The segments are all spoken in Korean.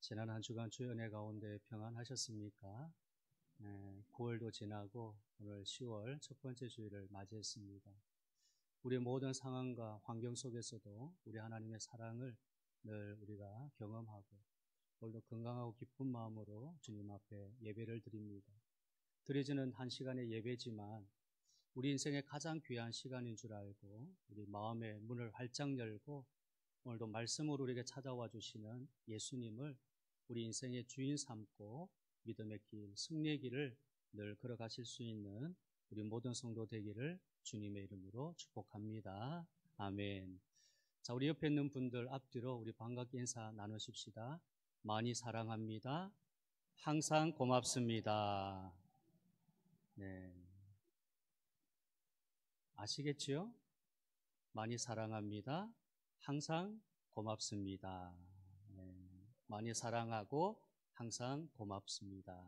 지난 한 주간 주의 은혜 가운데 평안하셨습니까? 9월도 지나고 오늘 10월 첫 번째 주일을 맞이했습니다. 우리의 모든 상황과 환경 속에서도 우리 하나님의 사랑을 늘 우리가 경험하고 오늘도 건강하고 기쁜 마음으로 주님 앞에 예배를 드립니다. 드리지는 한 시간의 예배지만 우리 인생의 가장 귀한 시간인 줄 알고 우리 마음의 문을 활짝 열고 오늘도 말씀으로 우리에게 찾아와 주시는 예수님을 우리 인생의 주인 삼고 믿음의 길, 승리의 길을 늘 걸어가실 수 있는 우리 모든 성도 되기를 주님의 이름으로 축복합니다. 아멘. 자, 우리 옆에 있는 분들 앞뒤로 우리 반갑게 인사 나누십시다. 많이 사랑합니다. 항상 고맙습니다. 네. 아시겠지요? 많이 사랑합니다. 항상 고맙습니다. 네. 많이 사랑하고 항상 고맙습니다.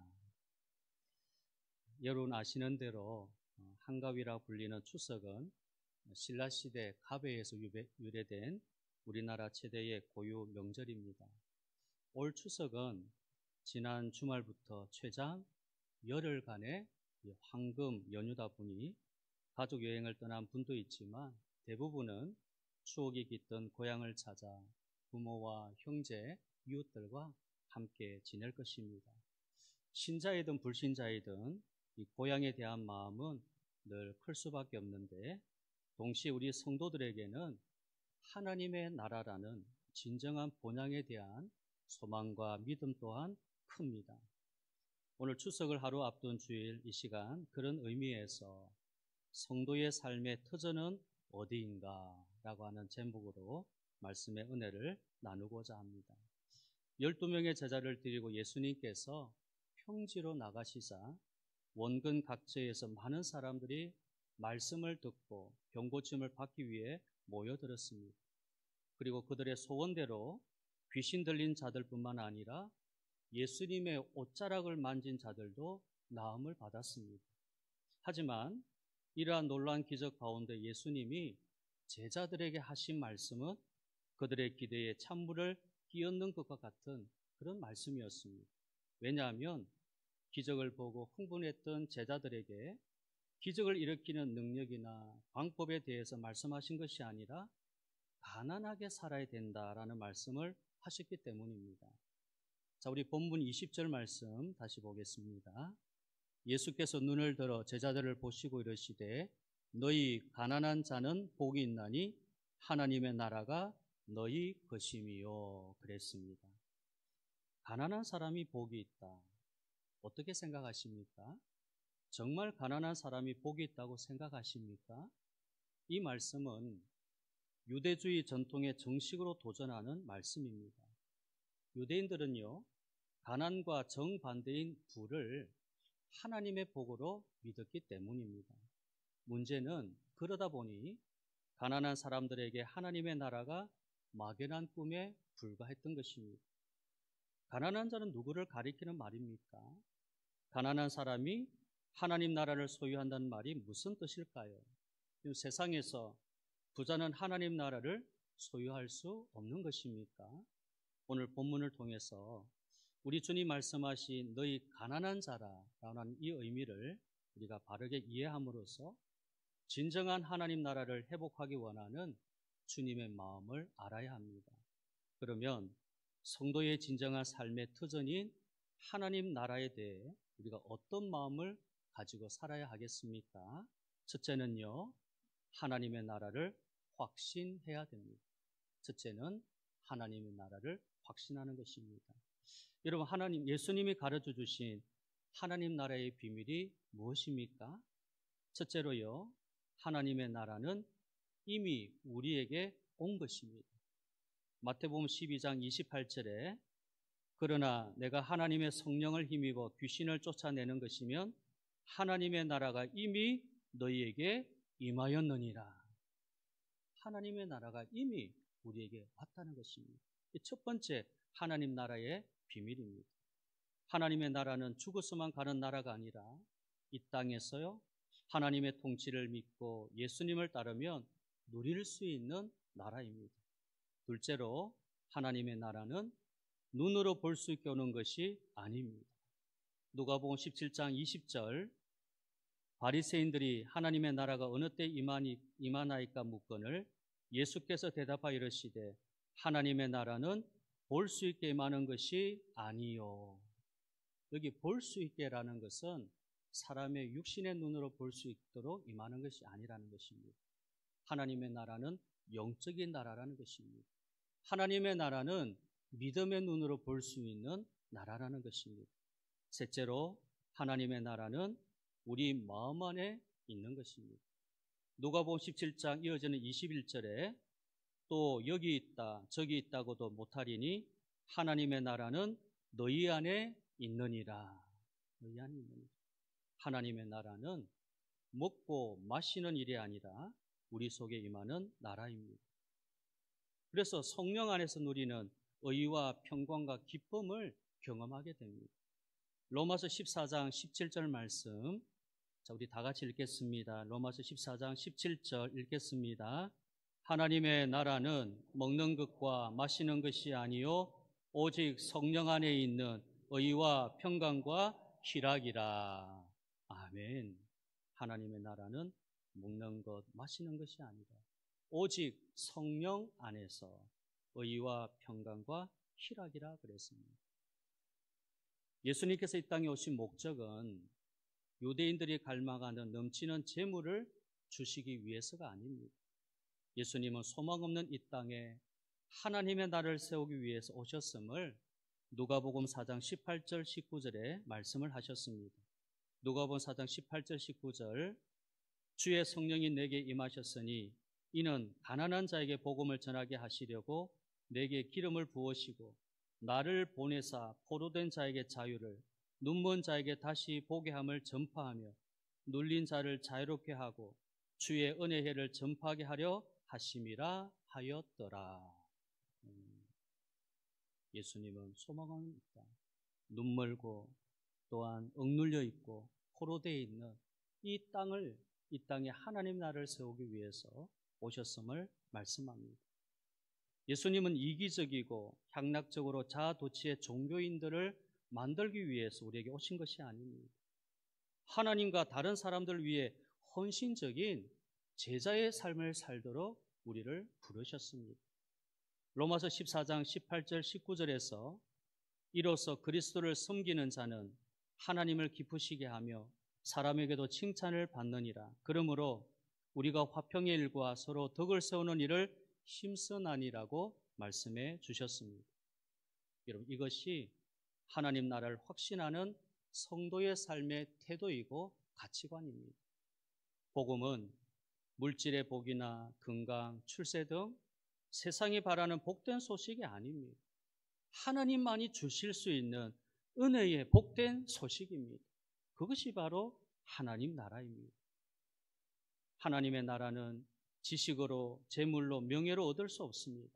여러분 아시는 대로 한가위라 불리는 추석은 신라시대 갑에에서 유래된 우리나라 최대의 고유 명절입니다. 올 추석은 지난 주말부터 최장 열흘간의 황금 연휴다 보니 가족 여행을 떠난 분도 있지만 대부분은 추억이 깃든 고향을 찾아 부모와 형제, 이웃들과 함께 지낼 것입니다. 신자이든 불신자이든 이 고향에 대한 마음은 늘 클 수밖에 없는데 동시에 우리 성도들에게는 하나님의 나라라는 진정한 본향에 대한 소망과 믿음 또한 큽니다. 오늘 추석을 하루 앞둔 주일 이 시간 그런 의미에서 성도의 삶의 터전은 어디인가 라고 하는 제목으로 말씀의 은혜를 나누고자 합니다. 12명의 제자를 드리고 예수님께서 평지로 나가시자 원근 각지에서 많은 사람들이 말씀을 듣고 병고침을 받기 위해 모여들었습니다. 그리고 그들의 소원대로 귀신 들린 자들뿐만 아니라 예수님의 옷자락을 만진 자들도 나음을 받았습니다. 하지만 이러한 놀라운 기적 가운데 예수님이 제자들에게 하신 말씀은 그들의 기대에 찬물을 끼얹는 것과 같은 그런 말씀이었습니다. 왜냐하면 기적을 보고 흥분했던 제자들에게 기적을 일으키는 능력이나 방법에 대해서 말씀하신 것이 아니라 가난하게 살아야 된다라는 말씀을 하셨기 때문입니다. 자, 우리 본문 20절 말씀 다시 보겠습니다. 예수께서 눈을 들어 제자들을 보시고 이르시되 너희 가난한 자는 복이 있나니 하나님의 나라가 너희 것임이요 그랬습니다. 가난한 사람이 복이 있다. 어떻게 생각하십니까? 정말 가난한 사람이 복이 있다고 생각하십니까? 이 말씀은 유대주의 전통에 정식으로 도전하는 말씀입니다. 유대인들은요, 가난과 정반대인 부를 하나님의 복으로 믿었기 때문입니다. 문제는 그러다 보니 가난한 사람들에게 하나님의 나라가 막연한 꿈에 불과했던 것입니다. 가난한 자는 누구를 가리키는 말입니까? 가난한 사람이 하나님 나라를 소유한다는 말이 무슨 뜻일까요? 세상에서 부자는 하나님 나라를 소유할 수 없는 것입니까? 오늘 본문을 통해서 우리 주님 말씀하신 너희 가난한 자라라는 이 의미를 우리가 바르게 이해함으로써 진정한 하나님 나라를 회복하기 원하는 주님의 마음을 알아야 합니다. 그러면 성도의 진정한 삶의 터전인 하나님 나라에 대해 우리가 어떤 마음을 가지고 살아야 하겠습니까? 첫째는요, 하나님의 나라를 확신해야 됩니다. 첫째는 하나님의 나라를 확신하는 것입니다. 여러분, 예수님이 가르쳐 주신 하나님 나라의 비밀이 무엇입니까? 첫째로요, 하나님의 나라는 이미 우리에게 온 것입니다. 마태복음 12장 28절에 그러나 내가 하나님의 성령을 힘입어 귀신을 쫓아내는 것이면 하나님의 나라가 이미 너희에게 임하였느니라. 하나님의 나라가 이미 우리에게 왔다는 것입니다. 첫 번째 하나님 나라의 비밀입니다. 하나님의 나라는 죽어서만 가는 나라가 아니라 이 땅에서요, 하나님의 통치를 믿고 예수님을 따르면 누릴 수 있는 나라입니다. 둘째로 하나님의 나라는 눈으로 볼 수 있게 오는 것이 아닙니다. 누가복음 17장 20절 바리새인들이 하나님의 나라가 어느 때 임하나이까 묻거늘 예수께서 대답하여 이르시되 하나님의 나라는 볼 수 있게 임하는 것이 아니요. 여기 볼 수 있게라는 것은 사람의 육신의 눈으로 볼 수 있도록 임하는 것이 아니라는 것입니다. 하나님의 나라는 영적인 나라라는 것입니다. 하나님의 나라는 믿음의 눈으로 볼 수 있는 나라라는 것입니다. 셋째로 하나님의 나라는 우리 마음 안에 있는 것입니다. 누가복음 17장 이어지는 21절에 또 여기 있다 저기 있다고도 못하리니 하나님의 나라는 너희 안에 있느니라. 너희 안에 있느니라. 하나님의 나라는 먹고 마시는 일이 아니라 우리 속에 임하는 나라입니다. 그래서 성령 안에서 누리는 의와 평강과 기쁨을 경험하게 됩니다. 로마서 14장 17절 말씀, 자, 우리 다 같이 읽겠습니다. 로마서 14장 17절 읽겠습니다. 하나님의 나라는 먹는 것과 마시는 것이 아니요 오직 성령 안에 있는 의와 평강과 희락이라. 아멘. 하나님의 나라는 먹는 것, 마시는 것이 아니라 오직 성령 안에서 의와 평강과 희락이라 그랬습니다. 예수님께서 이 땅에 오신 목적은 유대인들이 갈망하는 넘치는 재물을 주시기 위해서가 아닙니다. 예수님은 소망 없는 이 땅에 하나님의 나라를 세우기 위해서 오셨음을 누가복음 4장 18절 19절에 말씀을 하셨습니다. 누가복음 4장 18절 19절 주의 성령이 내게 임하셨으니 이는 가난한 자에게 복음을 전하게 하시려고 내게 기름을 부으시고 나를 보내사 포로된 자에게 자유를 눈먼 자에게 다시 보게 함을 전파하며 눌린 자를 자유롭게 하고 주의 은혜의 해를 전파하게 하려 하심이라 하였더라. 예수님은 소망은 있다. 눈멀고 또한 억눌려 있고 포로되어 있는 이 땅에 하나님 나라를 세우기 위해서 오셨음을 말씀합니다. 예수님은 이기적이고 향락적으로 자아도취의 종교인들을 만들기 위해서 우리에게 오신 것이 아닙니다. 하나님과 다른 사람들을 위해 헌신적인 제자의 삶을 살도록 우리를 부르셨습니다. 로마서 14장 18절 19절에서 이로써 그리스도를 섬기는 자는 하나님을 기쁘시게 하며 사람에게도 칭찬을 받느니라. 그러므로 우리가 화평의 일과 서로 덕을 세우는 일을 힘쓰나니라고 말씀해 주셨습니다. 여러분, 이것이 하나님 나라를 확신하는 성도의 삶의 태도이고 가치관입니다. 복음은 물질의 복이나 건강, 출세 등 세상이 바라는 복된 소식이 아닙니다. 하나님만이 주실 수 있는 은혜의 복된 소식입니다. 그것이 바로 하나님 나라입니다. 하나님의 나라는 지식으로, 재물로, 명예로 얻을 수 없습니다.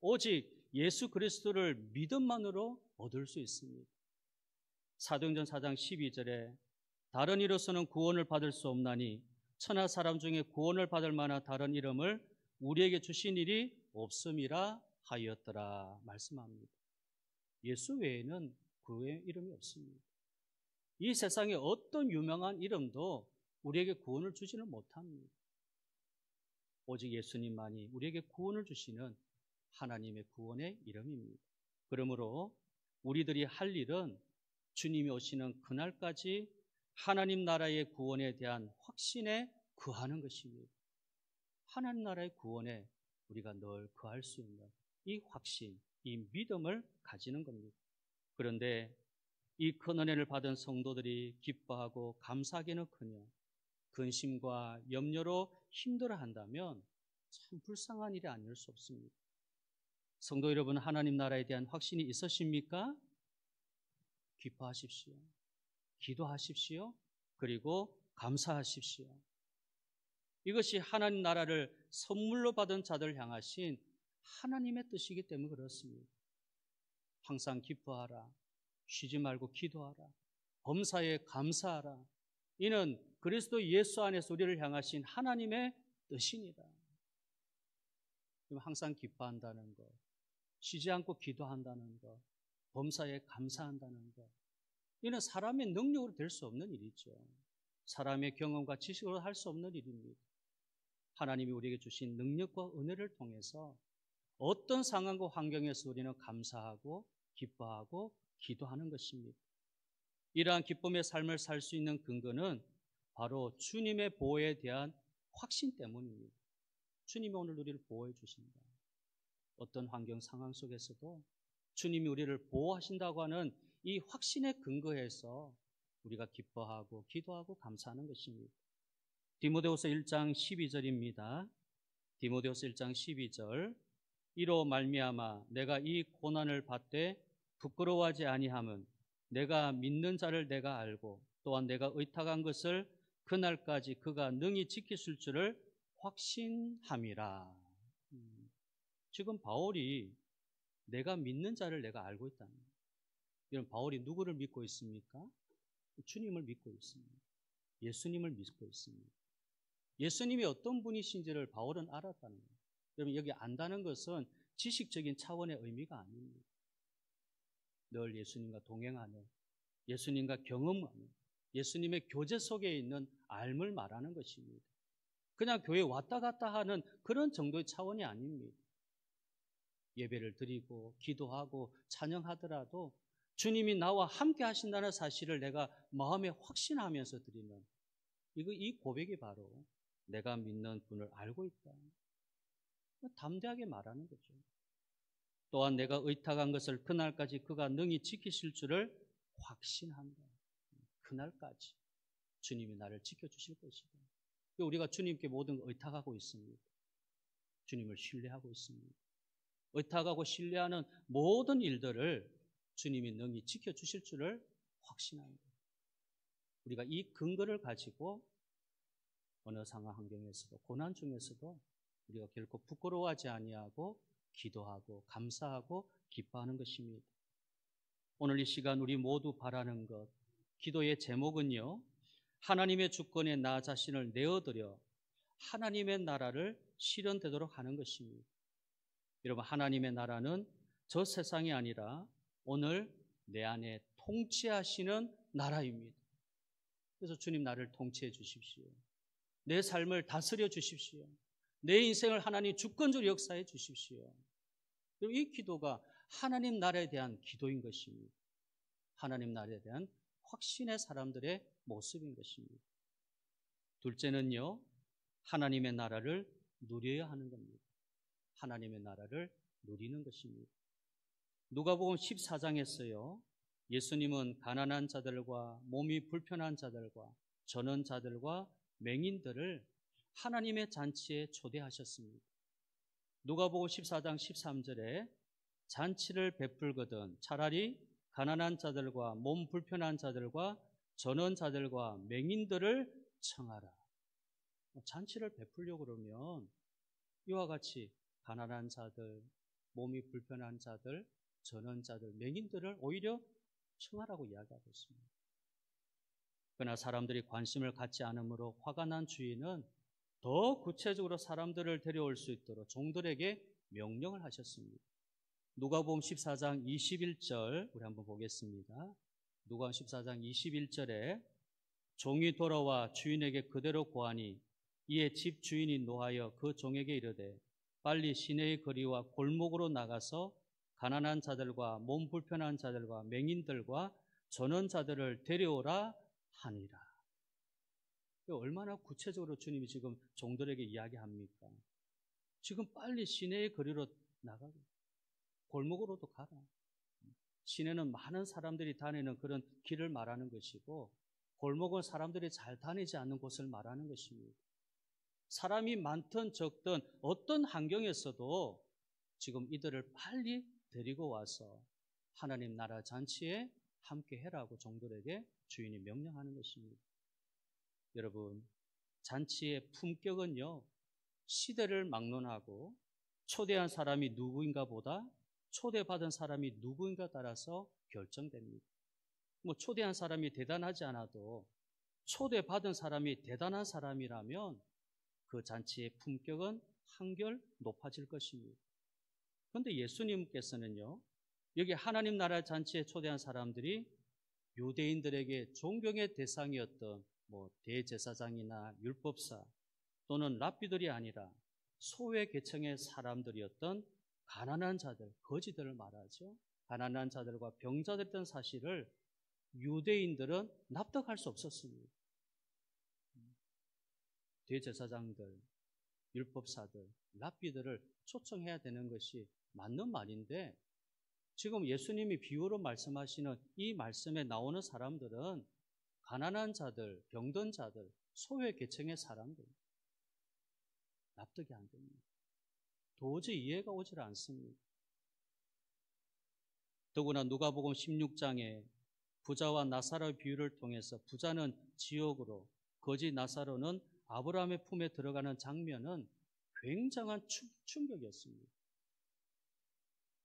오직 예수 그리스도를 믿음만으로 얻을 수 있습니다. 사도행전 4장 12절에 다른 이로서는 구원을 받을 수 없나니 천하 사람 중에 구원을 받을 만한 다른 이름을 우리에게 주신 일이 없음이라 하였더라 말씀합니다. 예수 외에는 그 외에 이름이 없습니다. 이 세상에 어떤 유명한 이름도 우리에게 구원을 주지는 못합니다. 오직 예수님만이 우리에게 구원을 주시는 하나님의 구원의 이름입니다. 그러므로 우리들이 할 일은 주님이 오시는 그날까지 하나님 나라의 구원에 대한 확신에 거하는 것입니다. 하나님 나라의 구원에 우리가 늘 거할 수 있는 이 확신, 이 믿음을 가지는 겁니다. 그런데 이 큰 은혜를 받은 성도들이 기뻐하고 감사하기는커녕 근심과 염려로 힘들어한다면 참 불쌍한 일이 아닐 수 없습니다. 성도 여러분, 하나님 나라에 대한 확신이 있으십니까? 기뻐하십시오. 기도하십시오. 그리고 감사하십시오. 이것이 하나님 나라를 선물로 받은 자들 향하신 하나님의 뜻이기 때문에 그렇습니다. 항상 기뻐하라. 쉬지 말고 기도하라. 범사에 감사하라. 이는 그리스도 예수 안에서 우리를 향하신 하나님의 뜻이니라. 항상 기뻐한다는 것, 쉬지 않고 기도한다는 것, 범사에 감사한다는 것. 이는 사람의 능력으로 될 수 없는 일이죠. 사람의 경험과 지식으로 할 수 없는 일입니다. 하나님이 우리에게 주신 능력과 은혜를 통해서 어떤 상황과 환경에서 우리는 감사하고 기뻐하고 기도하는 것입니다. 이러한 기쁨의 삶을 살 수 있는 근거는 바로 주님의 보호에 대한 확신 때문입니다. 주님이 오늘 우리를 보호해 주신다. 어떤 환경 상황 속에서도 주님이 우리를 보호하신다고 하는 이 확신에 근거해서 우리가 기뻐하고 기도하고 감사하는 것입니다. 디모데후서 1장 12절입니다. 디모데후서 1장 12절. 이로 말미암아 내가 이 고난을 받되 부끄러워하지 아니함은 내가 믿는 자를 내가 알고 또한 내가 의탁한 것을 그날까지 그가 능히 지키실 줄을 확신함이라. 지금 바울이 내가 믿는 자를 내가 알고 있다는 거예요. 이런 바울이 누구를 믿고 있습니까? 주님을 믿고 있습니다. 예수님을 믿고 있습니다. 예수님이 어떤 분이신지를 바울은 알았다는 거예요. 여러분, 여기 안다는 것은 지식적인 차원의 의미가 아닙니다. 늘 예수님과 동행하는, 예수님과 경험하는, 예수님의 교제 속에 있는 알을 말하는 것입니다. 그냥 교회에 왔다 갔다 하는 그런 정도의 차원이 아닙니다. 예배를 드리고 기도하고 찬양하더라도 주님이 나와 함께 하신다는 사실을 내가 마음에 확신하면서 드리는 이 고백이 바로 내가 믿는 분을 알고 있다. 담대하게 말하는 거죠. 또한 내가 의탁한 것을 그날까지 그가 능히 지키실 줄을 확신한다. 그날까지 주님이 나를 지켜주실 것이다. 우리가 주님께 모든 걸 의탁하고 있습니다. 주님을 신뢰하고 있습니다. 의탁하고 신뢰하는 모든 일들을 주님이 능히 지켜주실 줄을 확신합니다. 우리가 이 근거를 가지고 어느 상황 환경에서도 고난 중에서도 우리가 결코 부끄러워하지 아니하고 기도하고 감사하고 기뻐하는 것입니다. 오늘 이 시간 우리 모두 바라는 것, 기도의 제목은요, 하나님의 주권에 나 자신을 내어드려 하나님의 나라를 실현되도록 하는 것입니다. 여러분, 하나님의 나라는 저 세상이 아니라 오늘 내 안에 통치하시는 나라입니다. 그래서 주님, 나를 통치해 주십시오. 내 삶을 다스려 주십시오. 내 인생을 하나님 주권적으로 역사해 주십시오. 이 기도가 하나님 나라에 대한 기도인 것입니다. 하나님 나라에 대한 확신의 사람들의 모습인 것입니다. 둘째는요, 하나님의 나라를 누려야 하는 겁니다. 하나님의 나라를 누리는 것입니다. 누가복음 14장에서요, 예수님은 가난한 자들과 몸이 불편한 자들과 전원 자들과 맹인들을 하나님의 잔치에 초대하셨습니다. 누가복음 14장 13절에 잔치를 베풀거든 차라리 가난한 자들과 몸 불편한 자들과 전원 자들과 맹인들을 청하라. 잔치를 베풀려고 그러면 이와 같이 가난한 자들, 몸이 불편한 자들, 전원 자들, 맹인들을 오히려 청하라고 이야기하고 있습니다. 그러나 사람들이 관심을 갖지 않으므로 화가 난 주인은 더 구체적으로 사람들을 데려올 수 있도록 종들에게 명령을 하셨습니다. 누가복음 14장 21절 우리 한번 보겠습니다. 누가복음 14장 21절에 종이 돌아와 주인에게 그대로 고하니 이에 집 주인이 노하여 그 종에게 이르되 빨리 시내의 거리와 골목으로 나가서 가난한 자들과 몸 불편한 자들과 맹인들과 전원 자들을 데려오라 하니라. 얼마나 구체적으로 주님이 지금 종들에게 이야기합니까? 지금 빨리 시내의 거리로 나가고 골목으로도 가라. 시내는 많은 사람들이 다니는 그런 길을 말하는 것이고 골목은 사람들이 잘 다니지 않는 곳을 말하는 것입니다. 사람이 많든 적든 어떤 환경에서도 지금 이들을 빨리 데리고 와서 하나님 나라 잔치에 함께 해라고 종들에게 주인이 명령하는 것입니다. 여러분, 잔치의 품격은요, 시대를 막론하고 초대한 사람이 누구인가 보다 초대받은 사람이 누구인가 따라서 결정됩니다. 초대한 사람이 대단하지 않아도 초대받은 사람이 대단한 사람이라면 그 잔치의 품격은 한결 높아질 것입니다. 그런데 예수님께서는요, 여기 하나님 나라 잔치에 초대한 사람들이 유대인들에게 존경의 대상이었던 대제사장이나 율법사 또는 랍비들이 아니라 소외 계층의 사람들이었던 가난한 자들, 거지들을 말하죠. 가난한 자들과 병자들이었던 사실을 유대인들은 납득할 수 없었습니다. 대제사장들, 율법사들, 랍비들을 초청해야 되는 것이 맞는 말인데 지금 예수님이 비유로 말씀하시는 이 말씀에 나오는 사람들은 가난한 자들, 병든 자들, 소외 계층의 사람들 납득이 안 됩니다. 도저히 이해가 오질 않습니다. 더구나 누가복음 16장에 부자와 나사로의 비유를 통해서 부자는 지옥으로 거지 나사로는 아브라함의 품에 들어가는 장면은 굉장한 충격이었습니다.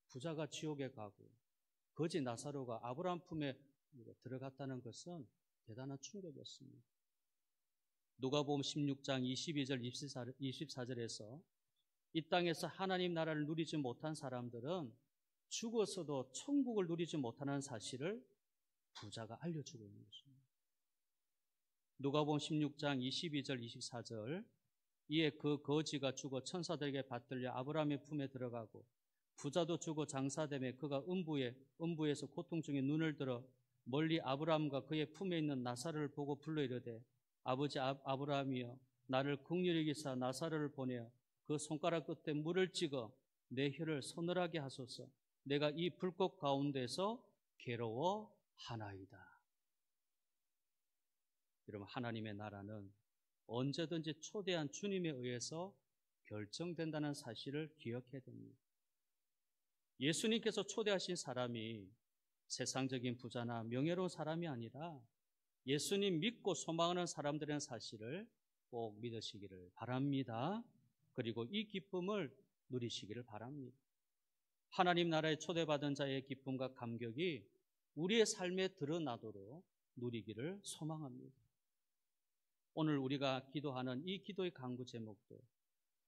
부자가 지옥에 가고 거지 나사로가 아브라함 품에 들어갔다는 것은 대단한 충격이었습니다. 누가복음 16장 22절 24절에서 이 땅에서 하나님 나라를 누리지 못한 사람들은 죽어서도 천국을 누리지 못하는 사실을 부자가 알려주고 있는 것입니다. 누가복음 16장 22절 24절 이에 그 거지가 죽어 천사들에게 받들려 아브라함의 품에 들어가고 부자도 죽어 장사되매 그가 음부에서 고통 중에 눈을 들어 멀리 아브라함과 그의 품에 있는 나사로를 보고 불러 이르되 아버지 아브라함이여 나를 긍휼히 여기사 나사로를 보내어 그 손가락 끝에 물을 찍어 내 혀를 서늘하게 하소서. 내가 이 불꽃 가운데서 괴로워하나이다. 여러분, 하나님의 나라는 언제든지 초대한 주님에 의해서 결정된다는 사실을 기억해야 됩니다. 예수님께서 초대하신 사람이 세상적인 부자나 명예로운 사람이 아니라 예수님 믿고 소망하는 사람들의 사실을 꼭 믿으시기를 바랍니다. 그리고 이 기쁨을 누리시기를 바랍니다. 하나님 나라에 초대받은 자의 기쁨과 감격이 우리의 삶에 드러나도록 누리기를 소망합니다. 오늘 우리가 기도하는 이 기도의 간구 제목도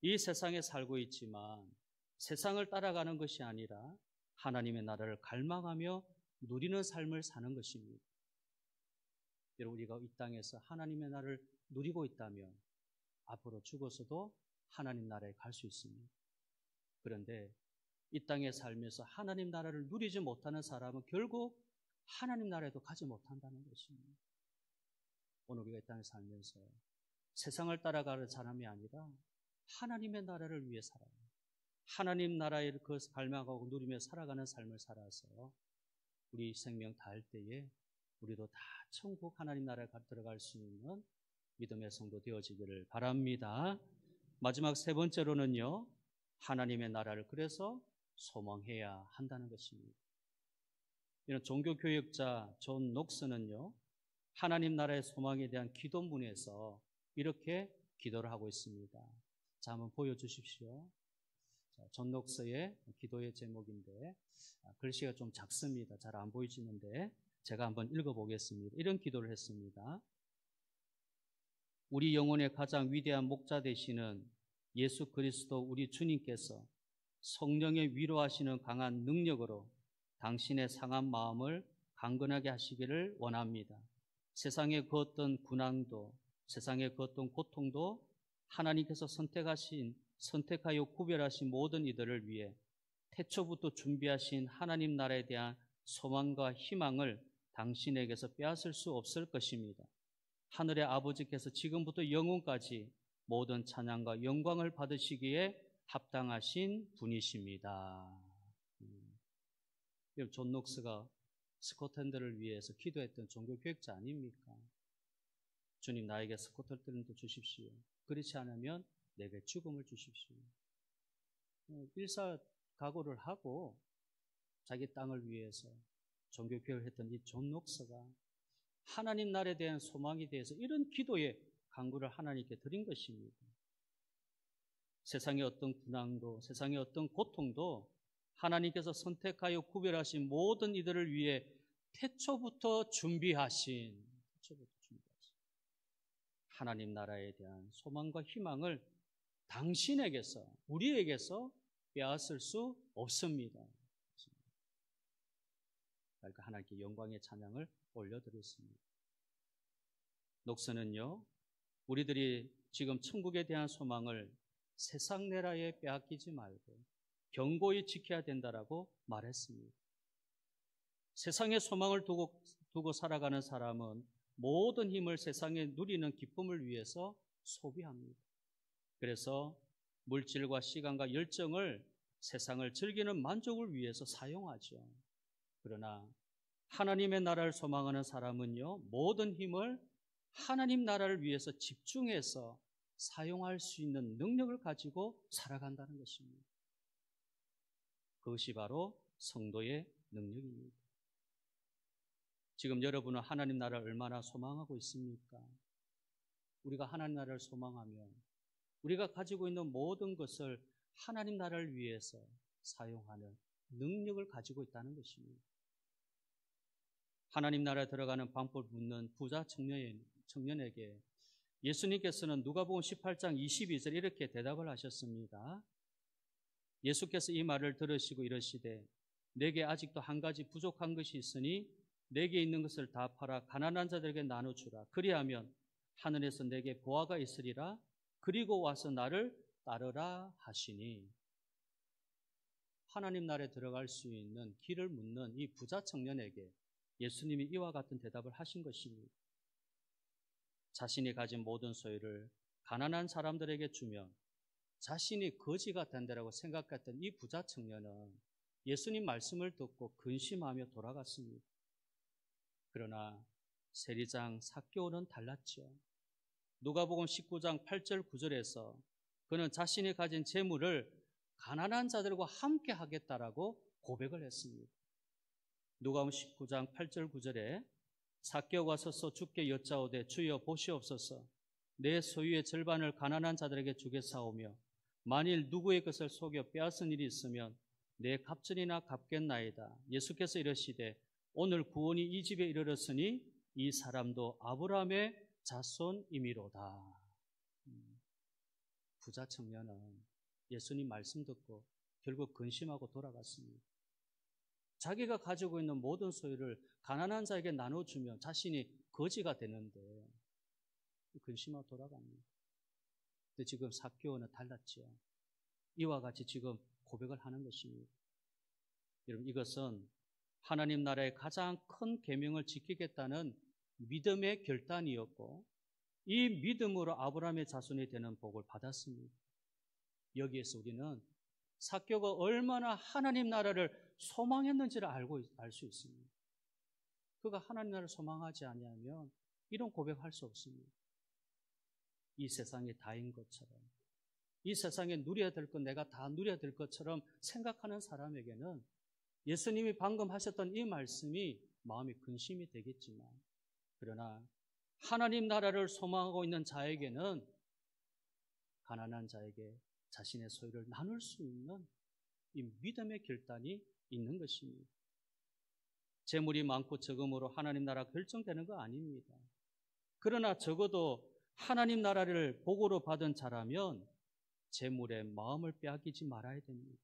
이 세상에 살고 있지만 세상을 따라가는 것이 아니라 하나님의 나라를 갈망하며 누리는 삶을 사는 것입니다. 여러분, 우리가 이 땅에서 하나님의 나라를 누리고 있다면 앞으로 죽어서도 하나님 나라에 갈 수 있습니다. 그런데 이 땅에 살면서 하나님 나라를 누리지 못하는 사람은 결국 하나님 나라에도 가지 못한다는 것입니다. 오늘 우리가 이 땅에 살면서 세상을 따라가는 사람이 아니라 하나님의 나라를 위해 살아요. 하나님 나라에 그것을 갈망하고 누리며 살아가는 삶을 살아서 우리 생명 다할 때에 우리도 다 천국 하나님 나라에 들어갈 수 있는 믿음의 성도 되어지기를 바랍니다. 마지막 세 번째로는요, 하나님의 나라를 그래서 소망해야 한다는 것입니다. 이런 종교교역자 존 녹스는요, 하나님 나라의 소망에 대한 기도문에서 이렇게 기도를 하고 있습니다. 자, 한번 보여주십시오. 존 녹스의 기도의 제목인데 글씨가 좀 작습니다. 잘 안 보이시는데 제가 한번 읽어보겠습니다. 이런 기도를 했습니다. 우리 영혼의 가장 위대한 목자 되시는 예수 그리스도 우리 주님께서 성령의 위로하시는 강한 능력으로 당신의 상한 마음을 강건하게 하시기를 원합니다. 세상의 그 어떤 군앙도, 세상의 그 어떤 고통도 하나님께서 선택하여 구별하신 모든 이들을 위해 태초부터 준비하신 하나님 나라에 대한 소망과 희망을 당신에게서 빼앗을 수 없을 것입니다. 하늘의 아버지께서 지금부터 영원까지 모든 찬양과 영광을 받으시기에 합당하신 분이십니다. 존 녹스가 스코틀랜드를 위해서 기도했던 종교교역자 아닙니까? 주님, 나에게 스코틀랜드 주십시오. 그렇지 않으면 내게 죽음을 주십시오. 일사각오를 하고 자기 땅을 위해서 종교교역을 했던 이 존 녹스가 하나님 나라에 대한 소망에 대해서 이런 기도의 간구를 하나님께 드린 것입니다. 세상의 어떤 군앙도, 세상의 어떤 고통도 하나님께서 선택하여 구별하신 모든 이들을 위해 태초부터 준비하신 하나님 나라에 대한 소망과 희망을 당신에게서, 우리에게서 빼앗을 수 없습니다. 그러니까 하나님께 영광의 찬양을 올려드렸습니다. 녹서는요, 우리들이 지금 천국에 대한 소망을 세상 나라에 빼앗기지 말고 견고히 지켜야 된다라고 말했습니다. 세상의 소망을 두고 살아가는 사람은 모든 힘을 세상에 누리는 기쁨을 위해서 소비합니다. 그래서 물질과 시간과 열정을 세상을 즐기는 만족을 위해서 사용하죠. 그러나 하나님의 나라를 소망하는 사람은요, 모든 힘을 하나님 나라를 위해서 집중해서 사용할 수 있는 능력을 가지고 살아간다는 것입니다. 그것이 바로 성도의 능력입니다. 지금 여러분은 하나님 나라를 얼마나 소망하고 있습니까? 우리가 하나님 나라를 소망하면 우리가 가지고 있는 모든 것을 하나님 나라를 위해서 사용하는 능력을 가지고 있다는 것입니다. 하나님 나라에 들어가는 방법을 묻는 부자 청년에게 예수님께서는 누가복음 18장 22절 이렇게 대답을 하셨습니다. 예수께서 이 말을 들으시고 이르시되 내게 아직도 한 가지 부족한 것이 있으니 내게 있는 것을 다 팔아 가난한 자들에게 나눠주라. 그리하면 하늘에서 내게 보화가 있으리라. 그리고 와서 나를 따르라 하시니, 하나님 나라에 들어갈 수 있는 길을 묻는 이 부자 청년에게 예수님이 이와 같은 대답을 하신 것입니다. 자신이 가진 모든 소유를 가난한 사람들에게 주면 자신이 거지가 된다라고 생각했던 이 부자 청년은 예수님 말씀을 듣고 근심하며 돌아갔습니다. 그러나 세리장 삭개오는 달랐죠. 누가복음 19장 8절 9절에서 그는 자신이 가진 재물을 가난한 자들과 함께 하겠다라고 고백을 했습니다. 누가복음 19장 8절 9절에 삭개오가 서서 주께 여짜오되 주여 보시옵소서 내 소유의 절반을 가난한 자들에게 주겠사오며 만일 누구의 것을 속여 빼앗은 일이 있으면 내 갑절이나 갚겠나이다. 예수께서 이르시되 오늘 구원이 이 집에 이르렀으니 이 사람도 아브라함의 자손임이로다. 부자 청년은 예수님 말씀 듣고 결국 근심하고 돌아갔습니다. 자기가 가지고 있는 모든 소유를 가난한 자에게 나눠주면 자신이 거지가 되는데 근심하고 돌아갑니다. 근데 지금 삭개오는 달랐죠. 이와 같이 지금 고백을 하는 것입니다. 여러분, 이것은 하나님 나라의 가장 큰 계명을 지키겠다는 믿음의 결단이었고 이 믿음으로 아브라함의 자손이 되는 복을 받았습니다. 여기에서 우리는 삭개오가 얼마나 하나님 나라를 소망했는지를 알 수 있습니다. 그가 하나님 나라를 소망하지 아니하면 이런 고백할 수 없습니다. 이 세상이 다인 것처럼, 이 세상에 누려야 될 것 내가 다 누려야 될 것처럼 생각하는 사람에게는 예수님이 방금 하셨던 이 말씀이 마음이 근심이 되겠지만, 그러나 하나님 나라를 소망하고 있는 자에게는 가난한 자에게 자신의 소유를 나눌 수 있는 이 믿음의 결단이 있는 것입니다. 재물이 많고 적음으로 하나님 나라가 결정되는 거 아닙니다. 그러나 적어도 하나님 나라를 복으로 받은 자라면 재물에 마음을 빼앗기지 말아야 됩니다.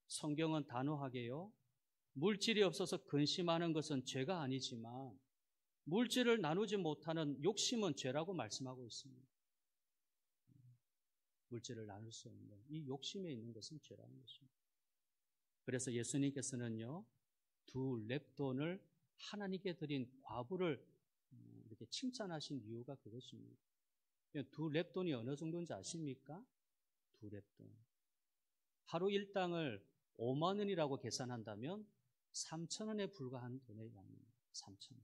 성경은 단호하게요, 물질이 없어서 근심하는 것은 죄가 아니지만 물질을 나누지 못하는 욕심은 죄라고 말씀하고 있습니다. 물질을 나눌 수 없는 이 욕심에 있는 것은 죄라는 것입니다. 그래서 예수님께서는요, 두 렙돈을 하나님께 드린 과부를 이렇게 칭찬하신 이유가 그것입니다. 두 렙돈이 어느 정도인지 아십니까? 두 렙돈. 하루 일당을 5만 원이라고 계산한다면 3천 원에 불과한 돈의 양입니다. 3천 원.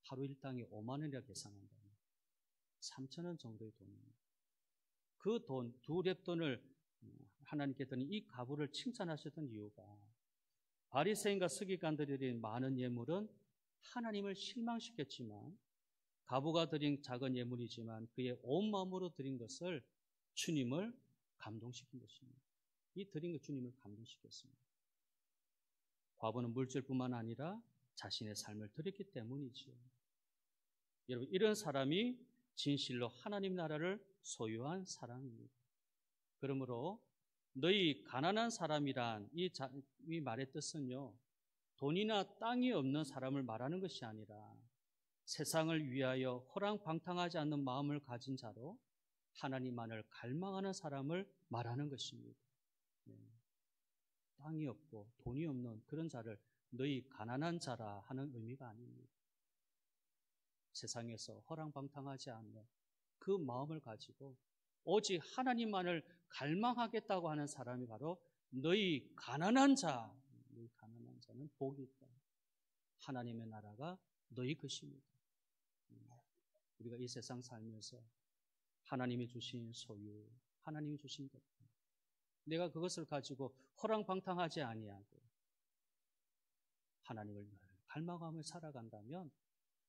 하루 일당이 5만 원이라고 계산한다면 3천 원 정도의 돈입니다. 그 돈, 두 렙돈을 하나님께 드린 이 과부를 칭찬하셨던 이유가 바리새인과 서기관들이 드린 많은 예물은 하나님을 실망시켰지만 과부가 드린 작은 예물이지만 그의 온 마음으로 드린 것을 주님을 감동시킨 것입니다. 이 드린 것 주님을 감동시켰습니다. 과부는 물질뿐만 아니라 자신의 삶을 드렸기 때문이지요. 여러분, 이런 사람이 진실로 하나님 나라를 소유한 사람입니다. 그러므로 너희 가난한 사람이란 이 말의 뜻은요, 돈이나 땅이 없는 사람을 말하는 것이 아니라 세상을 위하여 호랑방탕하지 않는 마음을 가진 자로 하나님만을 갈망하는 사람을 말하는 것입니다. 네. 땅이 없고 돈이 없는 그런 자를 너희 가난한 자라 하는 의미가 아닙니다. 세상에서 호랑방탕하지 않는 그 마음을 가지고 오직 하나님만을 갈망하겠다고 하는 사람이 바로 너희 가난한 자, 너희 가난한 자는 복이 있다. 하나님의 나라가 너희 것입니다. 우리가 이 세상 살면서 하나님이 주신 소유, 하나님이 주신 것, 내가 그것을 가지고 호랑방탕하지 아니하고 하나님을 갈망하며 살아간다면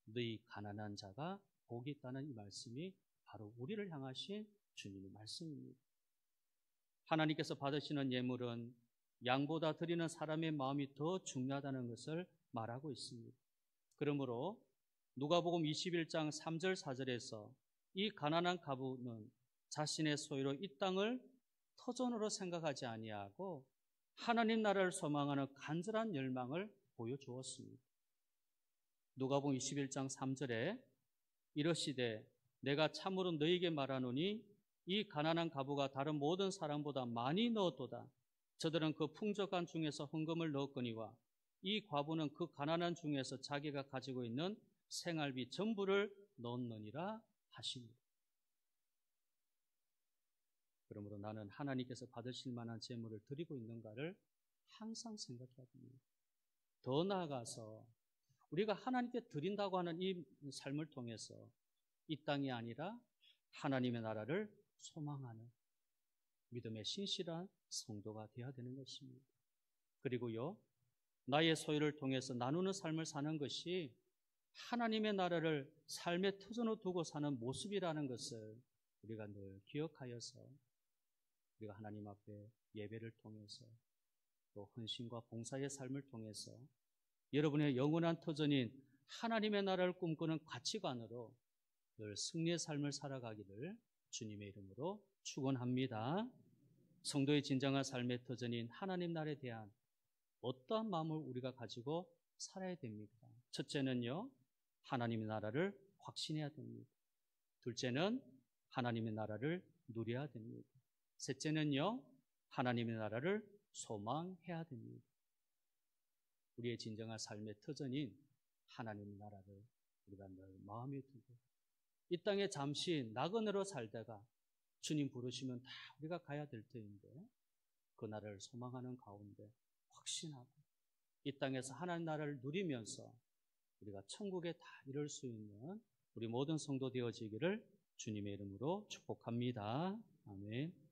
너희 가난한 자가 복이 있다는 이 말씀이 바로 우리를 향하신 주님의 말씀입니다. 하나님께서 받으시는 예물은 양보다 드리는 사람의 마음이 더 중요하다는 것을 말하고 있습니다. 그러므로 누가복음 21장 3절 4절에서 이 가난한 과부는 자신의 소유로 이 땅을 터전으로 생각하지 아니하고 하나님 나라를 소망하는 간절한 열망을 보여주었습니다. 누가복음 21장 3절에 이르시되 내가 참으로 너희에게 말하노니 이 가난한 과부가 다른 모든 사람보다 많이 넣었도다. 저들은 그 풍족한 중에서 헌금을 넣었거니와 이 과부는 그 가난한 중에서 자기가 가지고 있는 생활비 전부를 넣었느니라 하십니다. 그러므로 나는 하나님께서 받으실 만한 재물을 드리고 있는가를 항상 생각해야 됩니다. 더 나아가서 우리가 하나님께 드린다고 하는 이 삶을 통해서 이 땅이 아니라 하나님의 나라를 소망하는 믿음의 신실한 성도가 되어야 되는 것입니다. 그리고요, 나의 소유를 통해서 나누는 삶을 사는 것이 하나님의 나라를 삶의 터전으로 두고 사는 모습이라는 것을 우리가 늘 기억하여서 우리가 하나님 앞에 예배를 통해서 또 헌신과 봉사의 삶을 통해서 여러분의 영원한 터전인 하나님의 나라를 꿈꾸는 가치관으로 늘 승리의 삶을 살아가기를 주님의 이름으로 축원합니다. 성도의 진정한 삶의 터전인 하나님 나라에 대한 어떠한 마음을 우리가 가지고 살아야 됩니까? 첫째는요, 하나님의 나라를 확신해야 됩니다. 둘째는 하나님의 나라를 누려야 됩니다. 셋째는요, 하나님의 나라를 소망해야 됩니다. 우리의 진정한 삶의 터전인 하나님의 나라를 우리가 늘 마음에 두고 이 땅에 잠시 나그네로 살다가 주님 부르시면 다 우리가 가야 될 터인데 그 나라를 소망하는 가운데 확신하고 이 땅에서 하나님 나라를 누리면서 우리가 천국에 다 이룰 수 있는 우리 모든 성도 되어지기를 주님의 이름으로 축복합니다. 아멘.